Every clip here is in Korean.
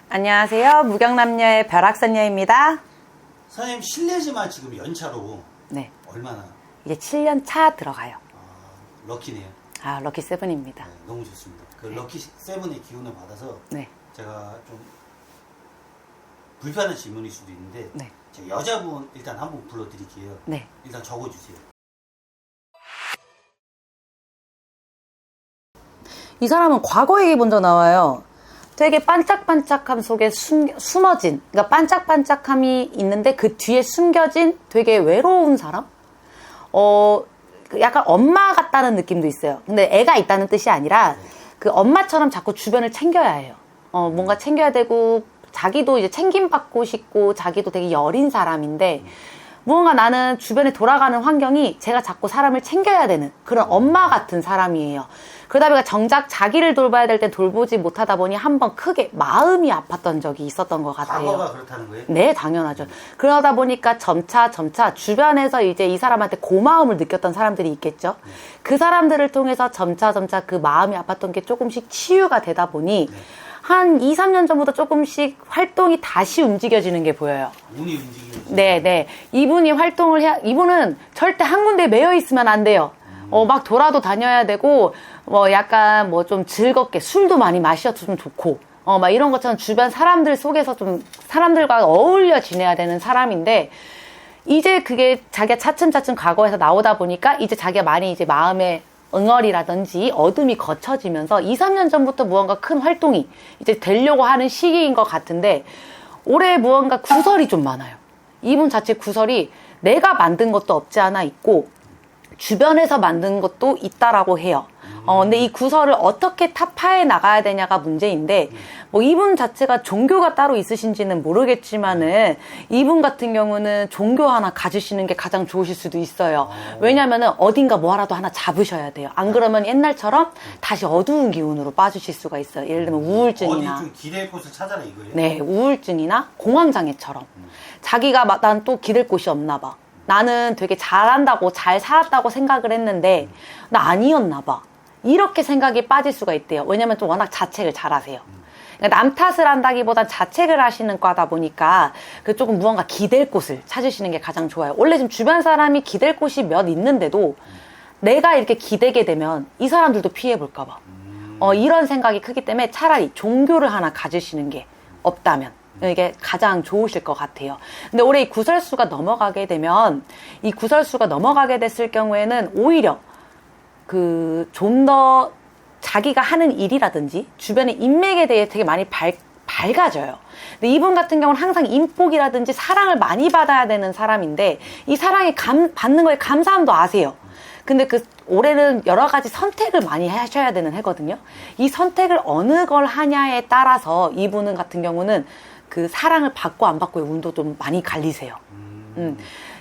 안녕하세요. 무경남녀의 벼락선녀입니다. 선생님 실례지만 지금 연차로 네. 얼마나? 이제 7년 차 들어가요. 럭키네요. 럭키 세븐입니다. 네, 너무 좋습니다. 그 럭키 세븐의 기운을 받아서 네. 제가 좀 불편한 질문일 수도 있는데 네. 제가 여자분 일단 한 분 불러드릴게요. 네. 일단 적어주세요. 이 사람은 과거 얘기 먼저 나와요. 되게 반짝반짝함 속에 숨어진, 그러니까 반짝반짝함이 있는데 그 뒤에 숨겨진 되게 외로운 사람? 약간 엄마 같다는 느낌도 있어요. 근데 애가 있다는 뜻이 아니라 그 엄마처럼 자꾸 주변을 챙겨야 해요. 뭔가 챙겨야 되고 자기도 이제 챙김받고 싶고 자기도 되게 여린 사람인데 무언가 나는 주변에 돌아가는 환경이 제가 자꾸 사람을 챙겨야 되는 그런 엄마 같은 사람이에요. 그러다 보니까 정작 자기를 돌봐야 될 때 돌보지 못하다 보니 한번 크게 마음이 아팠던 적이 있었던 것 같아요. 과거가 그렇다는 거예요? 네, 당연하죠. 그러다 보니까 점차 주변에서 이제 이 사람한테 고마움을 느꼈던 사람들이 있겠죠. 그 사람들을 통해서 점차 그 마음이 아팠던 게 조금씩 치유가 되다 보니 한 2, 3년 전부터 조금씩 활동이 다시 움직여지는 게 보여요. 운이 움직이는. 네. 이분이 활동을 이분은 절대 한 군데에 매여 있으면 안 돼요. 막 돌아도 다녀야 되고, 약간 좀 즐겁게 술도 많이 마셨으면 좋고, 막 이런 것처럼 주변 사람들 속에서 좀 사람들과 어울려 지내야 되는 사람인데, 이제 그게 자기가 차츰 과거에서 나오다 보니까 이제 자기가 많이 이제 마음에 응어리라든지 어둠이 거쳐지면서 2, 3년 전부터 무언가 큰 활동이 이제 되려고 하는 시기인 것 같은데 올해 무언가 구설이 좀 많아요. 이분 자체 구설이 내가 만든 것도 없지 않아 있고 주변에서 만든 것도 있다라고 해요. 근데 이 구설을 어떻게 타파해 나가야 되냐가 문제인데, 이분 자체가 종교가 따로 있으신지는 모르겠지만은, 이분 같은 경우는 종교 하나 가지시는 게 가장 좋으실 수도 있어요. 왜냐면은 어딘가 뭐 하나도 하나 잡으셔야 돼요. 안 그러면 옛날처럼 다시 어두운 기운으로 빠지실 수가 있어요. 예를 들면 우울증이나. 어디 좀 기댈 곳을 찾아라 이거예요? 네, 우울증이나 공황장애처럼. 자기가 난 또 기댈 곳이 없나 봐. 나는 되게 잘한다고 잘 살았다고 생각을 했는데 나 아니었나 봐. 이렇게 생각이 빠질 수가 있대요. 왜냐면 좀 워낙 자책을 잘하세요. 그러니까 남 탓을 한다기보단 자책을 하시는 과다 보니까 그 조금 무언가 기댈 곳을 찾으시는 게 가장 좋아요. 원래 지금 주변 사람이 기댈 곳이 몇 있는데도 내가 이렇게 기대게 되면 이 사람들도 피해볼까 봐. 이런 생각이 크기 때문에 차라리 종교를 하나 가지시는 게 없다면 이게 가장 좋으실 것 같아요. 근데 올해 이 구설수가 넘어가게 되면 이 구설수가 넘어가게 됐을 경우에는 오히려 좀 더 자기가 하는 일이라든지 주변의 인맥에 대해 되게 많이 밝아져요. 근데 이분 같은 경우는 항상 인복이라든지 사랑을 많이 받아야 되는 사람인데 이 사랑에 받는 거에 감사함도 아세요. 근데 올해는 여러 가지 선택을 많이 하셔야 되는 해거든요. 이 선택을 어느 걸 하냐에 따라서 이분 같은 경우는 그 사랑을 받고 안 받고의 운도 좀 많이 갈리세요.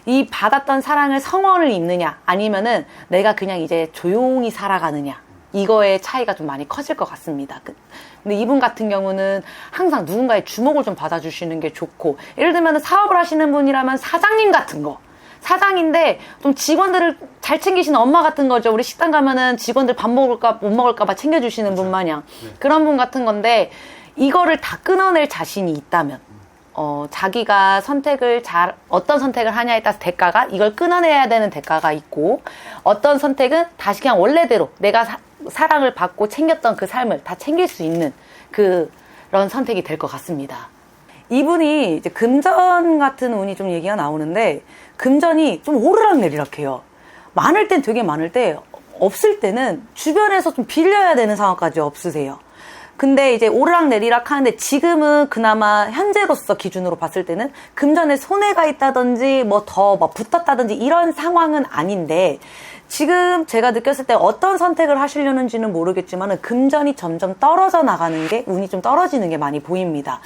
이 받았던 사랑을 성원을 잇느냐 아니면은 내가 그냥 이제 조용히 살아가느냐 이거의 차이가 좀 많이 커질 것 같습니다. 근데 이분 같은 경우는 항상 누군가의 주목을 좀 받아주시는 게 좋고, 예를 들면 사업을 하시는 분이라면 사장님 같은 거, 사장인데 좀 직원들을 잘 챙기시는 엄마 같은 거죠. 우리 식당 가면은 직원들 밥 먹을까 못 먹을까 봐 챙겨주시는 분 마냥 그런 분 같은 건데, 이거를 다 끊어낼 자신이 있다면 자기가 어떤 선택을 하냐에 따라서 대가가, 이걸 끊어내야 되는 대가가 있고, 어떤 선택은 다시 그냥 원래대로 내가 사랑을 받고 챙겼던 그 삶을 다 챙길 수 있는 그런 선택이 될 것 같습니다. 이분이 이제 금전 같은 운이 좀 얘기가 나오는데, 금전이 좀 오르락내리락 해요. 많을 땐 되게 많을 때, 없을 때는 주변에서 좀 빌려야 되는 상황까지 없으세요. 근데 이제 오르락내리락 하는데 지금은 그나마 현재로서 기준으로 봤을 때는 금전에 손해가 있다든지 더 붙었다든지 이런 상황은 아닌데, 지금 제가 느꼈을 때 어떤 선택을 하시려는지는 모르겠지만 금전이 점점 떨어져 나가는 게, 운이 좀 떨어지는 게 많이 보입니다.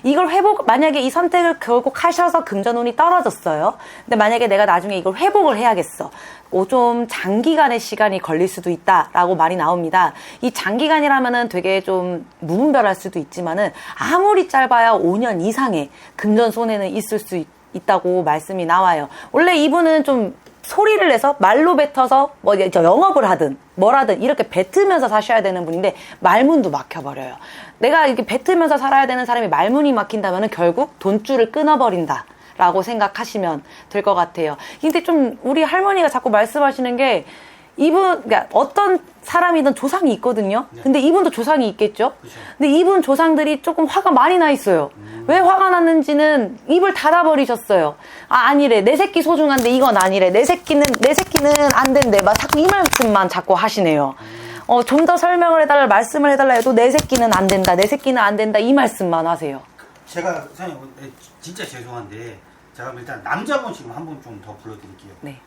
이걸 만약에 이 선택을 결국 하셔서 금전운이 떨어졌어요. 근데 만약에 내가 나중에 이걸 회복을 해야겠어. 좀 장기간의 시간이 걸릴 수도 있다라고 말이 나옵니다. 이 장기간이라면은 되게 좀 무분별할 수도 있지만은 아무리 짧아야 5년 이상의 금전 손해는 있을 수 있다고 말씀이 나와요. 원래 이분은 좀 소리를 내서 말로 뱉어서 뭐 영업을 하든 뭐라든 이렇게 뱉으면서 사셔야 되는 분인데 말문도 막혀버려요. 내가 이렇게 뱉으면서 살아야 되는 사람이 말문이 막힌다면 결국 돈줄을 끊어버린다 라고 생각하시면 될 것 같아요. 근데 좀 우리 할머니가 자꾸 말씀하시는 게 이분, 그러니까 어떤 사람이든 조상이 있거든요. 근데 이분도 조상이 있겠죠. 근데 이분 조상들이 조금 화가 많이 나 있어요. 왜 화가 났는지는 입을 닫아버리셨어요. 아니래. 내 새끼 소중한데 이건 아니래. 내 새끼는 안 된대. 막 자꾸 이 말씀만 자꾸 하시네요. 좀 더 설명을 해달라, 말씀을 해달라 해도 내 새끼는 안 된다. 내 새끼는 안 된다. 이 말씀만 하세요. 제가 선생님 진짜 죄송한데 제가 일단 남자분 지금 한 분 좀 더 불러드릴게요. 네.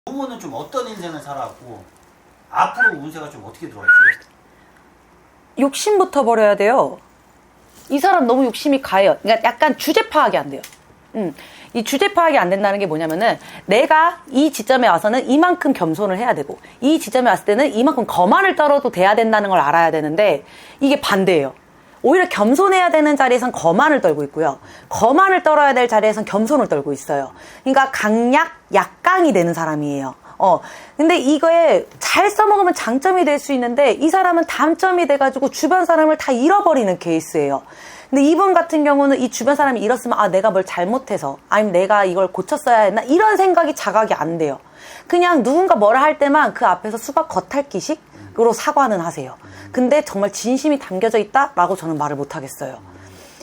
두 분은 좀 어떤 인생을 살아왔고 앞으로 운세가 좀 어떻게 들어와 있어요? 욕심부터 버려야 돼요. 이 사람 너무 욕심이 가요. 그러니까 약간 주제 파악이 안 돼요. 이 주제 파악이 안 된다는 게 뭐냐면은 내가 이 지점에 와서는 이만큼 겸손을 해야 되고 이 지점에 왔을 때는 이만큼 거만을 떨어도 돼야 된다는 걸 알아야 되는데 이게 반대예요. 오히려 겸손해야 되는 자리에선 거만을 떨고 있고요. 거만을 떨어야 될 자리에선 겸손을 떨고 있어요. 그러니까 강약, 약강이 되는 사람이에요. 근데 이거에 잘 써먹으면 장점이 될 수 있는데 이 사람은 단점이 돼가지고 주변 사람을 다 잃어버리는 케이스예요. 근데 이분 같은 경우는 이 주변 사람이 잃었으면 내가 뭘 잘못해서 아니면 내가 이걸 고쳤어야 했나 이런 생각이 자각이 안 돼요. 그냥 누군가 뭐라 할 때만 그 앞에서 수박 겉핥기식으로 사과는 하세요. 근데 정말 진심이 담겨져 있다라고 저는 말을 못 하겠어요.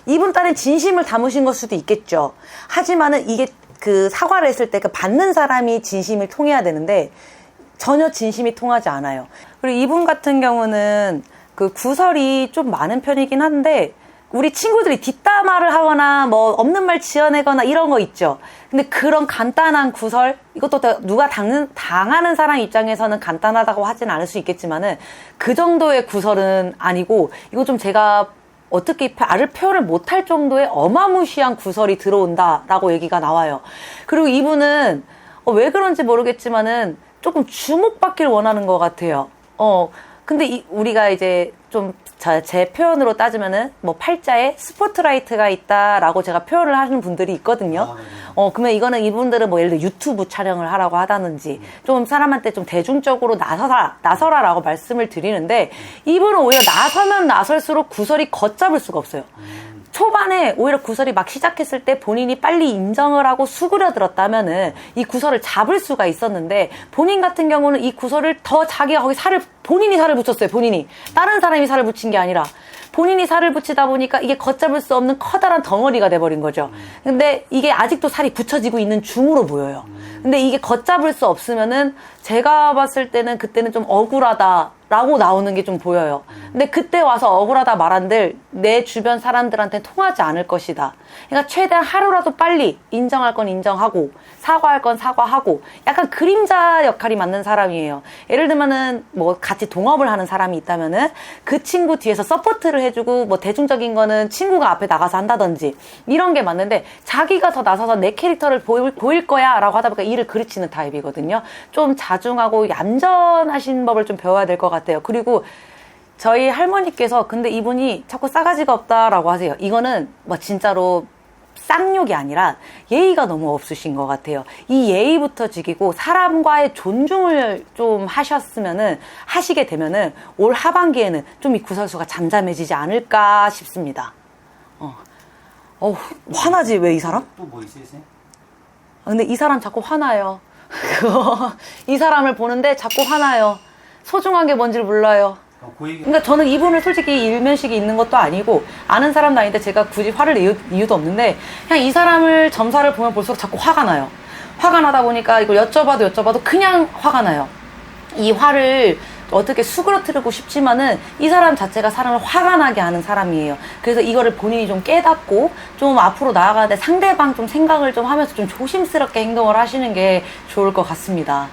이분 딸은 진심을 담으신 걸 수도 있겠죠. 하지만은 이게 그 사과를 했을 때 그 받는 사람이 진심을 통해야 되는데 전혀 진심이 통하지 않아요. 그리고 이분 같은 경우는 그 구설이 좀 많은 편이긴 한데 우리 친구들이 뒷담화를 하거나 뭐 없는 말 지어내거나 이런 거 있죠. 근데 그런 간단한 구설, 이것도 누가 당하는 사람 입장에서는 간단하다고 하진 않을 수 있겠지만은 그 정도의 구설은 아니고 이거 좀 제가 어떻게 말을 표현을 못할 정도의 어마무시한 구설이 들어온다라고 얘기가 나와요. 그리고 이분은 왜 그런지 모르겠지만은 조금 주목받기를 원하는 것 같아요. 근데 우리가 이제 좀 제 표현으로 따지면은 뭐 팔자에 스포트라이트가 있다라고 제가 표현을 하시는 분들이 있거든요. 그러면 이거는 이분들은 뭐 예를 들어 유튜브 촬영을 하라고 하다든지 좀 사람한테 좀 대중적으로 나서라라고 말씀을 드리는데 이분은 오히려 나서면 나설수록 구설이 걷잡을 수가 없어요. 초반에 오히려 구설이 막 시작했을 때 본인이 빨리 인정을 하고 수그려들었다면은 이 구설을 잡을 수가 있었는데 본인 같은 경우는 이 구설을 더 자기가 거기 본인이 살을 붙였어요. 본인이. 다른 사람이 살을 붙인 게 아니라 본인이 살을 붙이다 보니까 이게 걷잡을 수 없는 커다란 덩어리가 돼버린 거죠. 근데 이게 아직도 살이 붙여지고 있는 중으로 보여요. 근데 이게 걷잡을 수 없으면은 제가 봤을 때는 그때는 좀 억울하다라고 나오는 게 좀 보여요. 근데 그때 와서 억울하다 말한들 내 주변 사람들한테 통하지 않을 것이다. 그러니까 최대한 하루라도 빨리 인정할 건 인정하고 사과할 건 사과하고 약간 그림자 역할이 맞는 사람이에요. 예를 들면은 뭐 같이 동업을 하는 사람이 있다면은 그 친구 뒤에서 서포트를 해주고 뭐 대중적인 거는 친구가 앞에 나가서 한다든지 이런 게 맞는데 자기가 더 나서서 내 캐릭터를 보일 거야 라고 하다 보니까 일을 그르치는 타입이거든요. 좀 자중하고 얌전하신 법을 좀 배워야 될 것 같아요. 그리고 저희 할머니께서 근데 이분이 자꾸 싸가지가 없다라고 하세요. 이거는 뭐 진짜로 쌍욕이 아니라 예의가 너무 없으신 것 같아요. 이 예의부터 지키고 사람과의 존중을 좀 하시게 되면은 올 하반기에는 좀 이 구설수가 잠잠해지지 않을까 싶습니다. 화나지 왜 이 사람? 또 뭐 있으세요? 근데 이 사람 자꾸 화나요. 이 사람을 보는데 자꾸 화나요. 소중한 게 뭔지를 몰라요. 그러니까 저는 이분을 솔직히 일면식이 있는 것도 아니고 아는 사람도 아닌데 제가 굳이 화를 낼 이유도 없는데 그냥 이 사람을 점사를 보면 볼수록 자꾸 화가 나요. 화가 나다 보니까 이걸 여쭤봐도 그냥 화가 나요. 이 화를 어떻게 수그러뜨리고 싶지만은 이 사람 자체가 사람을 화가 나게 하는 사람이에요. 그래서 이거를 본인이 좀 깨닫고 좀 앞으로 나아가는데 상대방 좀 생각을 좀 하면서 좀 조심스럽게 행동을 하시는 게 좋을 것 같습니다.